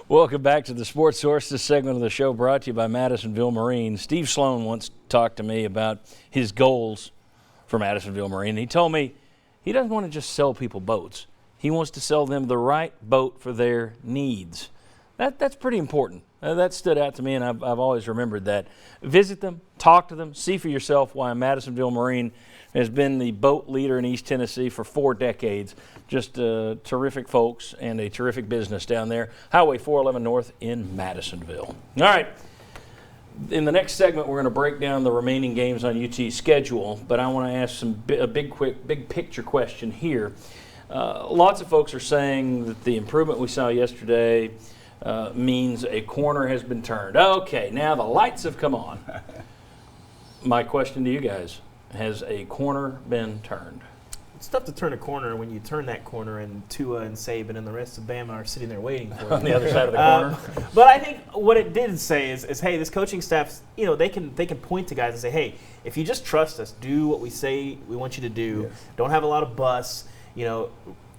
Welcome back to the Sports Source. This segment of the show brought to you by Madisonville Marine. Steve Sloan once talked to me about his goals for Madisonville Marine. He told me he doesn't want to just sell people boats. He wants to sell them the right boat for their needs. That's pretty important. That stood out to me, and I've always remembered that. Visit them, talk to them, see for yourself why Madisonville Marine has been the boat leader in East Tennessee for 4 decades. Just terrific folks and a terrific business down there. Highway 411 North in Madisonville. All right. In the next segment, we're going to break down the remaining games on UT's schedule, but I want to ask a big picture question here. Lots of folks are saying that the improvement we saw yesterday means a corner has been turned. Okay, now the lights have come on. My question to you guys, has a corner been turned? It's tough to turn a corner when you turn that corner and Tua and Saban and the rest of Bama are sitting there waiting for On the other side of the corner? But I think what it did say is, hey, this coaching staff, they can point to guys and say, hey, if you just trust us, do what we say we want you to do. Yes. Don't have a lot of bus.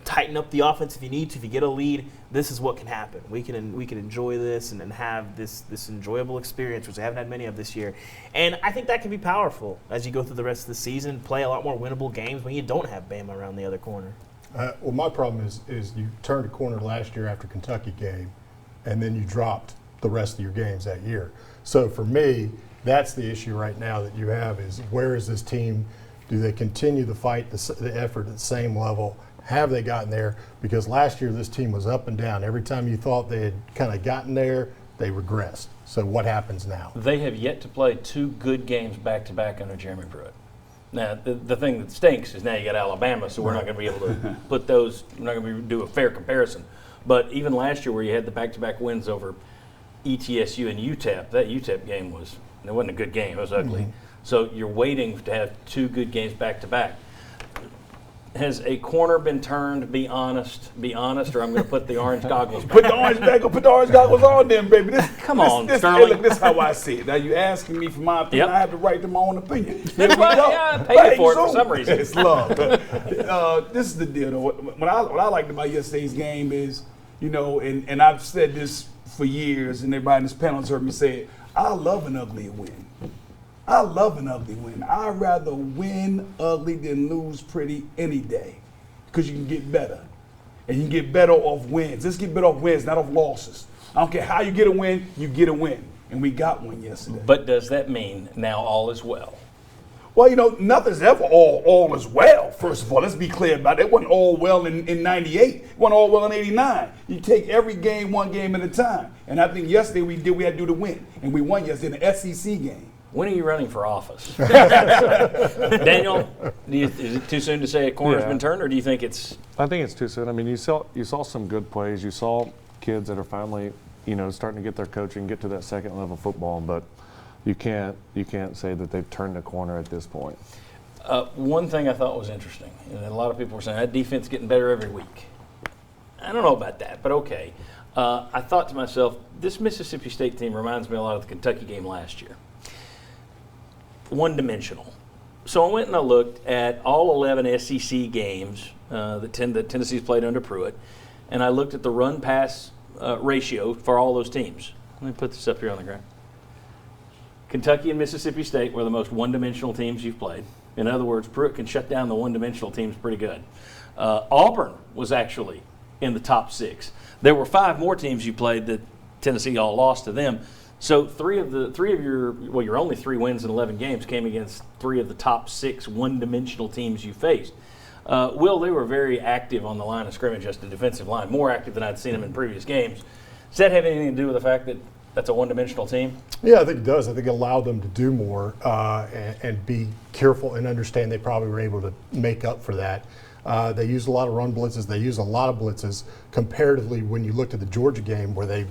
Tighten up the offense if you need to. If you get a lead, this is what can happen. We can enjoy this and have this enjoyable experience, which I haven't had many of this year. And I think that can be powerful as you go through the rest of the season, play a lot more winnable games when you don't have Bama around the other corner. Well, my problem is you turned a corner last year after Kentucky game, and then you dropped the rest of your games that year. So for me, that's the issue right now that you have is where is this team? Do they continue the fight, the effort at the same level? Have they gotten there? Because last year this team was up and down. Every time you thought they had kind of gotten there, they regressed. So what happens now? They have yet to play 2 good games back-to-back under Jeremy Pruitt. Now, the thing that stinks is now you got Alabama, so we're not going to be able to put those, we're not going to do a fair comparison. But even last year where you had the back-to-back wins over ETSU and UTEP, that UTEP game it wasn't a good game, it was ugly. Mm-hmm. So you're waiting to have 2 good games back-to-back. Has a corner been turned? Be honest, or I'm going to put the orange goggles back. Put the orange goggles on then, baby. Come on, Sterling. This is how I see it. Now, you asking me for my opinion, I have the right to my own opinion. That's why I paid for it for some reason. It's love. This is the deal, though. What I liked about yesterday's game is, and I've said this for years, and everybody in this panel has heard me say it, I love an ugly win. I love an ugly win. I'd rather win ugly than lose pretty any day because you can get better. And you can get better off wins. Let's get better off wins, not off losses. I don't care how you get a win, you get a win. And we got one yesterday. But does that mean now all is well? Well, nothing's ever all is well, first of all. Let's be clear about it. It wasn't all well in 98. It wasn't all well in 89. You take every game, one game at a time. And I think yesterday we had to do the win. And we won yesterday in the SEC game. When are you running for office? Daniel, is it too soon to say a corner's been turned, or do you think it's? I think it's too soon. I mean, you saw some good plays. You saw kids that are finally, starting to get their coaching, get to that second level football, but you can't say that they've turned the corner at this point. One thing I thought was interesting, and a lot of people were saying that defense getting better every week. I don't know about that, but okay. I thought to myself, this Mississippi State team reminds me a lot of the Kentucky game last year. One-dimensional. So I went and I looked at all 11 SEC games that Tennessee's played under Pruitt, and I looked at the run-pass ratio for all those teams. Let me put this up here on the ground. Kentucky and Mississippi State were the most one-dimensional teams you've played. In other words, Pruitt can shut down the one-dimensional teams pretty good. Auburn was actually in the top 6. There were 5 more teams you played that Tennessee all lost to them. So your only 3 wins in 11 games came against 3 of the top 6 one-dimensional teams you faced. Will, they were very active on the line of scrimmage as the defensive line, more active than I'd seen them in previous games. Does that have anything to do with the fact that that's a one-dimensional team? Yeah, I think it does. I think it allowed them to do more and be careful and understand they probably were able to make up for that. They used a lot of run blitzes. They used a lot of blitzes comparatively when you looked at the Georgia game where they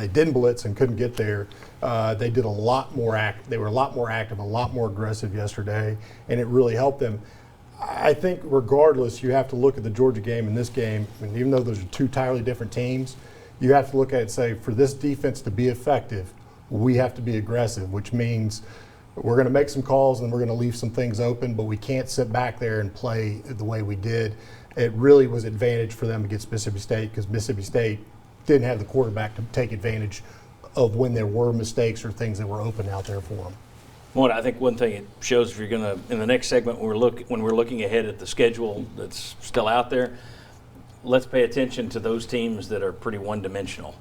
didn't blitz and couldn't get there. They did a lot more They were a lot more active, a lot more aggressive yesterday, and it really helped them. I think regardless, you have to look at the Georgia game and this game, and even though those are 2 entirely different teams, you have to look at it and say, for this defense to be effective, we have to be aggressive, which means we're going to make some calls and we're going to leave some things open, but we can't sit back there and play the way we did. It really was advantage for them against Mississippi State because Mississippi State didn't have the quarterback to take advantage of when there were mistakes or things that were open out there for them. Well, I think one thing it shows, if you're going to, in the next segment, when we're looking ahead at the schedule that's still out there, let's pay attention to those teams that are pretty one-dimensional,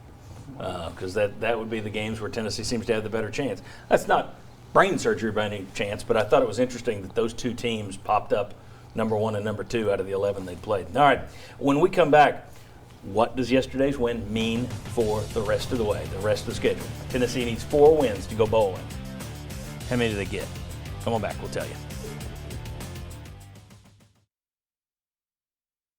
because that would be the games where Tennessee seems to have the better chance. That's not brain surgery by any chance, but I thought it was interesting that those two teams popped up, number 1 and number 2 out of the 11 they played. All right, when we come back, what does yesterday's win mean for the rest of the way, the rest of the schedule? Tennessee needs 4 wins to go bowling. How many do they get? Come on back, we'll tell you.